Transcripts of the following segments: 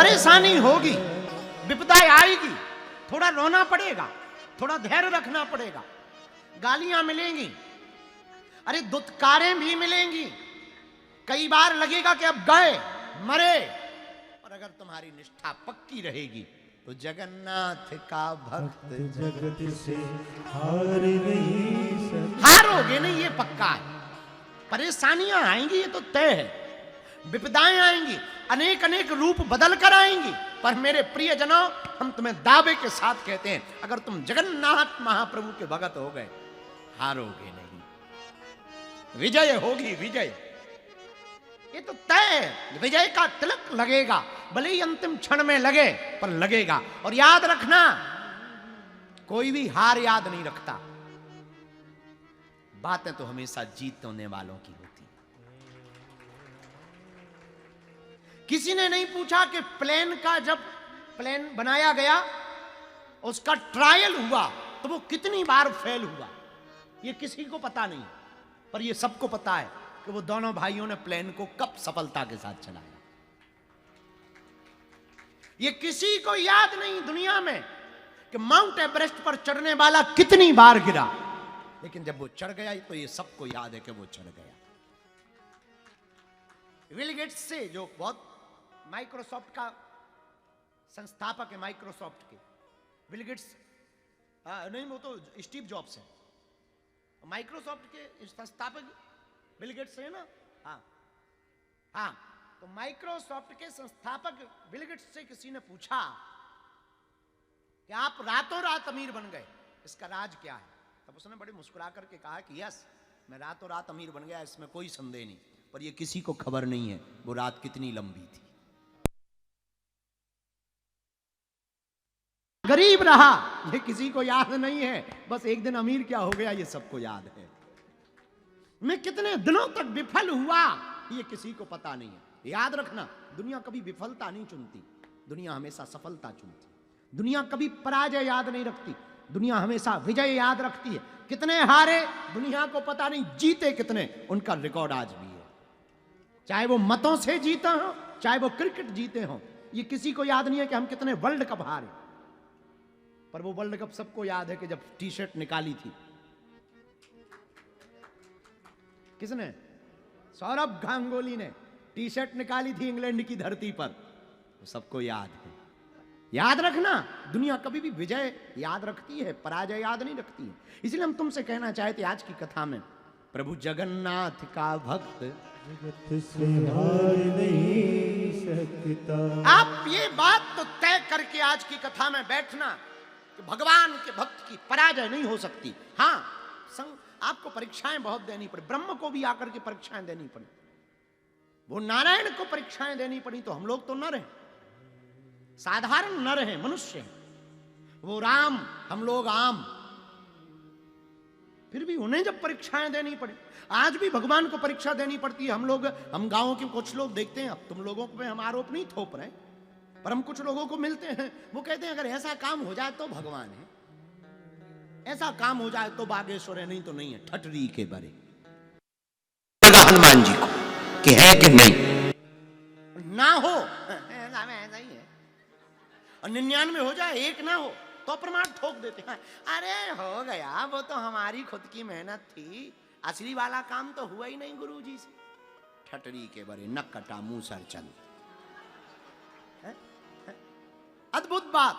परेशानी होगी, विपदाएं आएगी, थोड़ा रोना पड़ेगा, थोड़ा धैर्य रखना पड़ेगा, गालियां मिलेंगी, अरे दुत्कारें भी मिलेंगी, कई बार लगेगा कि अब गए मरे, और अगर तुम्हारी निष्ठा पक्की रहेगी तो जगन्नाथ का भक्त जगत से हार नहीं सकता। हारोगे नहीं, ये पक्का है। परेशानियां आएंगी, ये तो तय है, विपदाएं आएंगी, अनेक अनेक रूप बदल कर आएंगी, पर मेरे प्रियजनों, हम तुम्हें दावे के साथ कहते हैं, अगर तुम जगन्नाथ महाप्रभु के भगत हो गए, हारोगे नहीं, विजय होगी, विजय, ये तो तय है। विजय का तिलक लगेगा, भले ही अंतिम क्षण में लगे, पर लगेगा। और याद रखना, कोई भी हार याद नहीं रखता, बातें तो हमेशा जीतने वालों की होती। किसी ने नहीं पूछा कि प्लेन का, जब प्लेन बनाया गया, उसका ट्रायल हुआ तो वो कितनी बार फेल हुआ, ये किसी को पता नहीं, पर ये सबको पता है कि वो दोनों भाइयों ने प्लेन को कब सफलता के साथ चलाया। ये किसी को याद नहीं दुनिया में कि माउंट एवरेस्ट पर चढ़ने वाला कितनी बार गिरा, लेकिन जब वो चढ़ गया तो ये सबको याद है कि वो चढ़ गया। बिल गेट्स से, जो बहुत माइक्रोसॉफ्ट का संस्थापक है, माइक्रोसॉफ्ट के बिल गेट्स, नहीं वो तो स्टीव जॉब्स है, माइक्रोसॉफ्ट के संस्थापक बिल गेट्स है ना, हाँ हाँ, तो माइक्रोसॉफ्ट के संस्थापक बिल गेट्स से किसी ने पूछा कि आप रातों रात अमीर बन गए, इसका राज क्या है? तब उसने बड़ी मुस्कुरा करके कहा कि यस, मैं रातों रात अमीर बन गया, इसमें कोई संदेह नहीं, पर ये किसी को खबर नहीं है वो रात कितनी लंबी थी। गरीब रहा, ये किसी को याद नहीं है, बस एक दिन अमीर क्या हो गया ये सबको याद है। मैं कितने दिनों तक विफल हुआ, ये किसी को पता नहीं है। याद रखना, दुनिया कभी विफलता नहीं चुनती, दुनिया हमेशा सफलता चुनती। दुनिया कभी पराजय याद नहीं रखती, दुनिया हमेशा विजय याद रखती है। कितने हारे दुनिया को पता नहीं, जीते कितने उनका रिकॉर्ड आज भी है। चाहे वो मतों से जीता हो, चाहे वो क्रिकेट जीते हो, ये किसी को याद नहीं है कि हम कितने वर्ल्ड कप हारे, पर वो वर्ल्ड कप सबको याद है कि जब टी शर्ट निकाली थी किसने, सौरभ गांगुली ने टी शर्ट निकाली थी इंग्लैंड की धरती पर, तो सबको याद है। याद रखना, दुनिया कभी भी विजय याद रखती है, पराजय याद नहीं रखती है। इसलिए हम तुमसे कहना चाहते आज की कथा में, प्रभु जगन्नाथ का भक्त जगत से हार नहीं सकता। आप ये बात तो तय करके आज की कथा में बैठना कि भगवान के भक्त की पराजय नहीं हो सकती। हाँ, आपको परीक्षाएं बहुत देनी पड़ी, ब्रह्म को भी आकर के परीक्षाएं देनी पड़ी, वो नारायण को परीक्षाएं देनी पड़ी, तो हम लोग तो न रहे, साधारण न रहे, मनुष्य हैं। वो राम, हम लोग आम, फिर भी उन्हें जब परीक्षाएं देनी पड़ी, आज भी भगवान को परीक्षा देनी पड़ती है। हम गांवों के कुछ लोग देखते हैं, अब तुम लोगों पे हम आरोप नहीं थोप रहे, पर हम कुछ लोगों को मिलते हैं, वो कहते हैं अगर ऐसा काम हो जाए तो भगवान है, ऐसा काम हो जाए तो बागेश्वर है, नहीं तो नहीं है। ठटरी के बरे हनुमान जी को कि है कि नहीं, ना हो ऐसा ही है, और 99 हो जाए, एक ना हो तो प्रमाण ठोक देते हैं, अरे हो गया, वो तो हमारी खुद की मेहनत थी, असली वाला काम तो हुआ ही नहीं गुरु जी से। ठटरी के बरे, नक कटा मुंह सर चल। अद्भुत बात,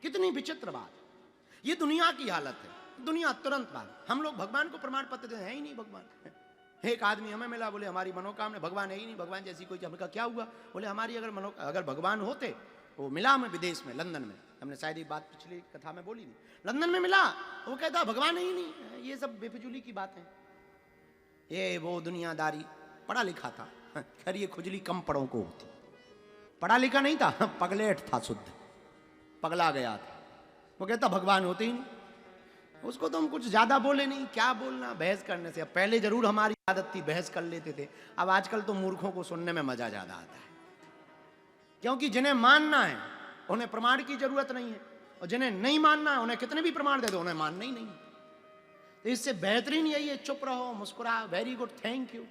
कितनी विचित्र बात, ये दुनिया की हालत है। दुनिया तुरंत बात, हम लोग भगवान को प्रमाण पत्र देते हैं, ही नहीं भगवान। एक आदमी हमें मिला, बोले हमारी मनोकामना, भगवान है ही नहीं, भगवान जैसी कोई, हमने कहा क्या हुआ, बोले हमारी अगर भगवान होते, वो मिला हमें विदेश में, लंदन में, हमने शायद ये बात पिछली कथा में बोली थी, लंदन में मिला, वो कहता भगवान है ही नहीं, ये सब बेफिजूली की बात है, ये वो दुनियादारी। पढ़ा लिखा था, खैर ये खुजली कम पढ़ों को होती, पढ़ा लिखा नहीं था, पगलेट था, शुद्ध पगला गया था। वो कहता भगवान होते ही नहीं, उसको तो हम कुछ ज्यादा बोले नहीं, क्या बोलना बहस करने से। पहले जरूर हमारी आदत थी, बहस कर लेते थे, अब आजकल तो मूर्खों को सुनने में मजा ज्यादा आता है, क्योंकि जिन्हें मानना है उन्हें प्रमाण की जरूरत नहीं है, और जिन्हें नहीं मानना है उन्हें कितने भी प्रमाण दे दो, उन्हें मानना ही नहीं। तो इससे बेहतरीन यही है, चुप रहो, मुस्कुराओ, वेरी गुड, थैंक यू।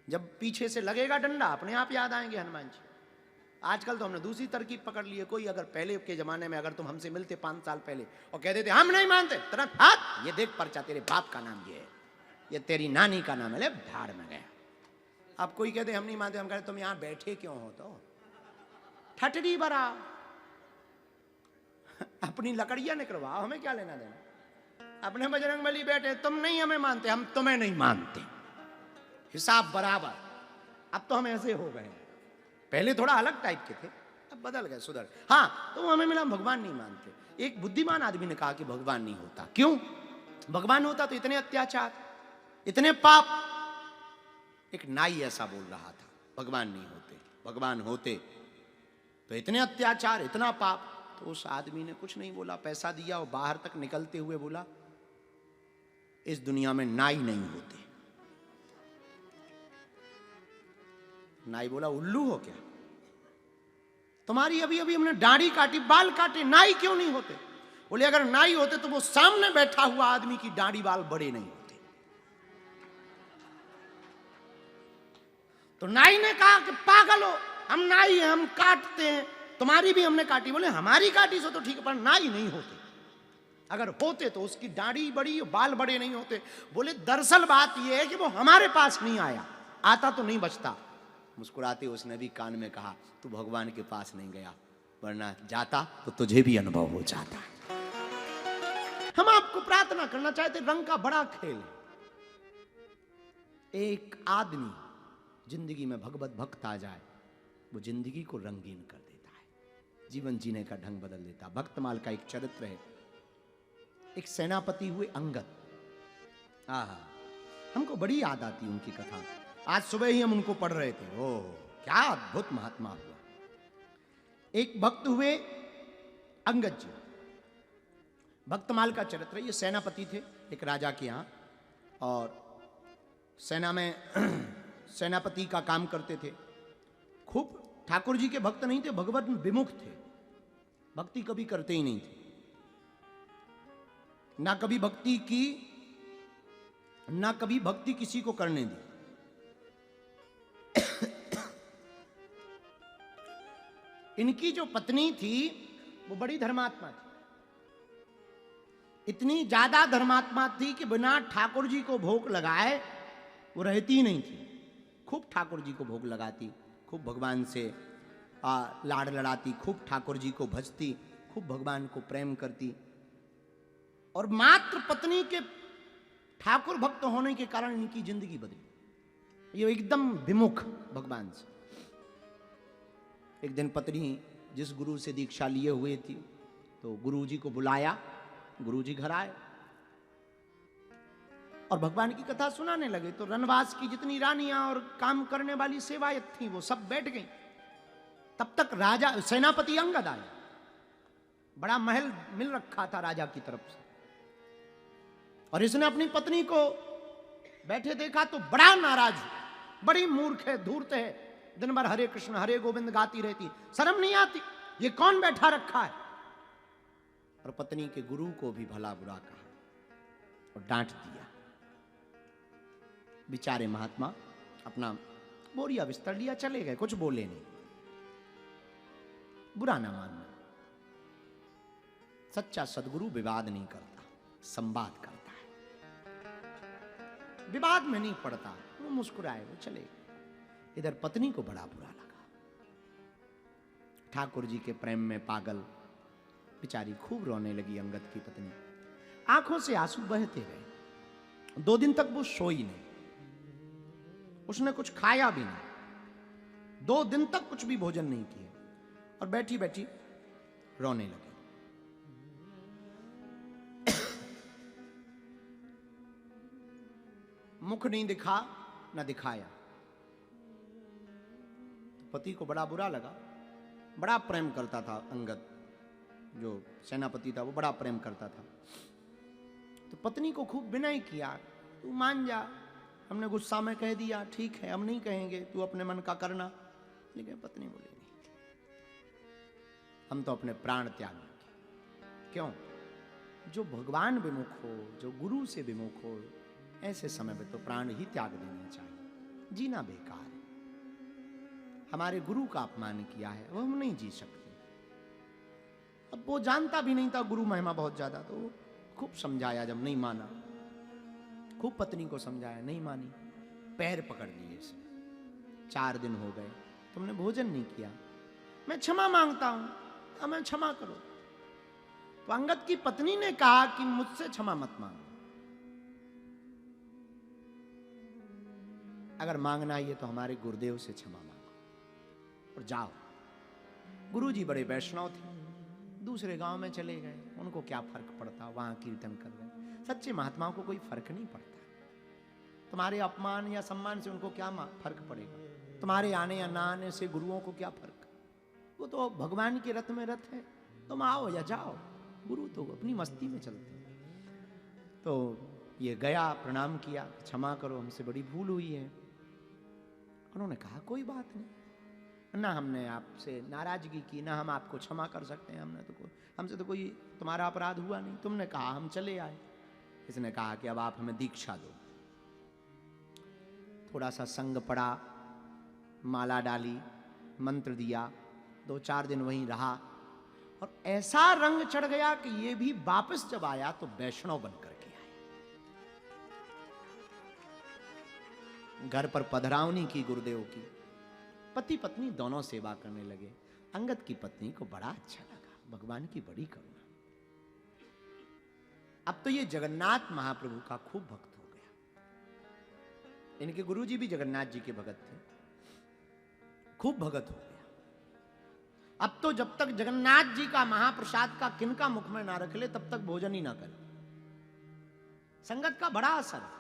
जब पीछे से लगेगा डंडा, अपने आप याद आएंगे हनुमान जी। आजकल तो हमने दूसरी तरकीब पकड़ ली है। कोई अगर पहले के जमाने में अगर तुम हमसे मिलते 5 साल पहले और कहते थे हम नहीं मानते, तुरंत हाथ, ये देख पर्चा, तेरे बाप का नाम ये है, ये तेरी नानी का नाम है, ले भाड़ में गया। अब कोई कहते हम नहीं मानते, हम कहते तुम यहां बैठे क्यों हो, तो ठटरी बरा अपनी लकड़ियां निकलवाओ, हमें क्या लेना देना। अपने बजरंगबली बैठे, तुम नहीं हमें मानते, हम तुम्हें नहीं मानते, हिसाब बराबर। अब तो हम ऐसे हो गए, पहले थोड़ा अलग टाइप के थे, अब बदल गए, सुधर। हाँ, तो हमें मिला भगवान नहीं मानते। एक बुद्धिमान आदमी ने कहा कि भगवान नहीं होता। क्यों? भगवान होता तो इतने अत्याचार, इतने पाप। एक नाई ऐसा बोल रहा था, भगवान नहीं होते, भगवान होते तो इतने अत्याचार, इतना पाप। तो उस आदमी ने कुछ नहीं बोला, पैसा दिया और बाहर तक निकलते हुए बोला, इस दुनिया में नाई नहीं होते। नाई बोला, उल्लू हो क्या? तुम्हारी अभी अभी हमने दाढ़ी काटी, बाल काटे, नाई क्यों नहीं होते? बोले अगर नाई होते तो वो सामने बैठा हुआ आदमी की दाढ़ी बाल बड़े नहीं होते। तो नाई ने कहा कि पागल हो, हम नाई हैं, हम काटते हैं, तुम्हारी भी हमने काटी। बोले हमारी काटी सो तो ठीक है, पर नाई नहीं होते। अगर होते तो उसकी दाढ़ी बड़ी, बाल बड़े नहीं होते। बोले दरअसल बात यह है कि वो हमारे पास नहीं आया, आता तो नहीं बचता। मुस्कुराते उसने भी कान में कहा, तू भगवान के पास नहीं गया, वरना जाता तो तुझे भी अनुभव हो जाता। हम आपको प्रार्थना करना चाहते, रंग का बड़ा खेल है। एक आदमी जिंदगी में भगवत भक्त आ जाए, वो जिंदगी को रंगीन कर देता है, जीवन जीने का ढंग बदल देता। भक्तमाल का एक चरित्र है, एक सेनापति हुए अंगद। हमको बड़ी याद आती उनकी कथा। आज सुबह ही हम उनको पढ़ रहे थे। ओह क्या अद्भुत महात्मा हुआ। एक भक्त हुए अंगद जी, भक्तमाल का चरित्र। ये सेनापति थे एक राजा के यहाँ, और सेना में सेनापति का काम करते थे। खूब ठाकुर जी के भक्त नहीं थे, भगवत विमुख थे, भक्ति कभी करते ही नहीं थे, ना कभी भक्ति की, ना कभी भक्ति किसी को करने दी। इनकी जो पत्नी थी वो बड़ी धर्मात्मा थी, इतनी ज्यादा धर्मात्मा थी कि बिना ठाकुर जी को भोग लगाए वो रहती ही नहीं थी। खूब ठाकुर जी को भोग लगाती, खूब भगवान से लाड़ लड़ाती, खूब ठाकुर जी को भजती, खूब भगवान को प्रेम करती। और मात्र पत्नी के ठाकुर भक्त होने के कारण इनकी जिंदगी बदली। ये एकदम विमुख भगवान से। एक दिन पत्नी जिस गुरु से दीक्षा लिए हुए थी, तो गुरु जी को बुलाया, गुरु जी घर आए और भगवान की कथा सुनाने लगे। तो रनवास की जितनी रानियां और काम करने वाली सेवायत थी वो सब बैठ गई। तब तक राजा सेनापति अंगद आया, बड़ा महल मिल रखा था राजा की तरफ से, और इसने अपनी पत्नी को बैठे देखा तो बड़ा नाराज हुआ। बड़ी मूर्ख है, धूर्त है, दिन भर हरे कृष्ण हरे गोविंद गाती रहती, शर्म नहीं आती, ये कौन बैठा रखा है। और पत्नी के गुरु को भी भला बुरा कहा और डांट दिया। बेचारे महात्मा अपना बोरिया बिस्तर लिया चले गए, कुछ बोले नहीं। बुरा ना मानना, सच्चा सदगुरु विवाद नहीं करता, संवाद करता है, विवाद में नहीं पड़ता। वो मुस्कुराए, वो चले गए। इधर पत्नी को बड़ा बुरा लगा, ठाकुर जी के प्रेम में पागल, बेचारी खूब रोने लगी। अंगद की पत्नी आंखों से आंसू बहते गए। 2 दिन तक वो सोई नहीं, उसने कुछ खाया भी नहीं, 2 दिन तक कुछ भी भोजन नहीं किया, और बैठी बैठी रोने लगी। मुख नहीं दिखा ना दिखाया। पति को बड़ा बुरा लगा। बड़ा प्रेम करता था अंगद, जो सेनापति था वो बड़ा प्रेम करता था। तो पत्नी को खूब विनय किया, तू मान जा, हमने गुस्सा में कह दिया, ठीक है हम नहीं कहेंगे, तू अपने मन का करना। लेकिन पत्नी बोली नहीं, हम तो अपने प्राण त्याग देंगे। क्यों? जो भगवान विमुख हो, जो गुरु से विमुख हो, ऐसे समय में तो प्राण ही त्याग देने चाहिए, जीना बेकार है। हमारे गुरु का अपमान किया है, वो हम नहीं जी सकते। अब वो जानता भी नहीं था गुरु महिमा बहुत ज्यादा, तो वो खूब समझाया, जब नहीं माना खूब पत्नी को समझाया, नहीं मानी, पैर पकड़ लिए इसे। 4 दिन हो गए, तुमने भोजन नहीं किया, मैं क्षमा मांगता हूं, हमें क्षमा करो। तो अंगद की पत्नी ने कहा कि मुझसे क्षमा मत मांगो, अगर मांगना ही है तो हमारे गुरुदेव से क्षमा मांगो और जाओ। गुरुजी बड़े वैष्णव थे, दूसरे गांव में चले गए, उनको क्या फर्क पड़ता, वहां कीर्तन कर रहे। सच्चे महात्माओं को कोई फर्क नहीं पड़ता, तुम्हारे अपमान या सम्मान से उनको क्या फर्क पड़ेगा, तुम्हारे आने या ना आने से गुरुओं को क्या फर्क, वो तो भगवान के रथ में रथ है, तुम आओ या जाओ, गुरु तो अपनी मस्ती में चलते हैं। तो ये गया, प्रणाम किया, क्षमा करो, हमसे बड़ी भूल हुई है। उन्होंने कहा कोई बात नहीं, ना हमने आपसे नाराजगी की, ना हम आपको क्षमा कर सकते हैं, हमसे तो कोई तुम्हारा अपराध हुआ नहीं, तुमने कहा हम चले आए। इसने कहा कि अब आप हमें दीक्षा दो। थोड़ा सा संग पड़ा, माला डाली, मंत्र दिया, 2-4 दिन वहीं रहा, और ऐसा रंग चढ़ गया कि ये भी वापस जब आया तो वैष्णव बनकर के आया। घर पर पधरावनी की गुरुदेव की, पति पत्नी दोनों सेवा करने लगे। अंगद की पत्नी को बड़ा अच्छा लगा, भगवान की बड़ी करुणा। अब तो ये जगन्नाथ महाप्रभु का खूब भक्त हो गया। इनके गुरुजी भी जगन्नाथ जी के भगत थे, खूब भगत हो गया। अब तो जब तक जगन्नाथ जी का महाप्रसाद का किनका मुख में ना रख ले, तब तक भोजन ही ना करे। संगत का बड़ा असर है।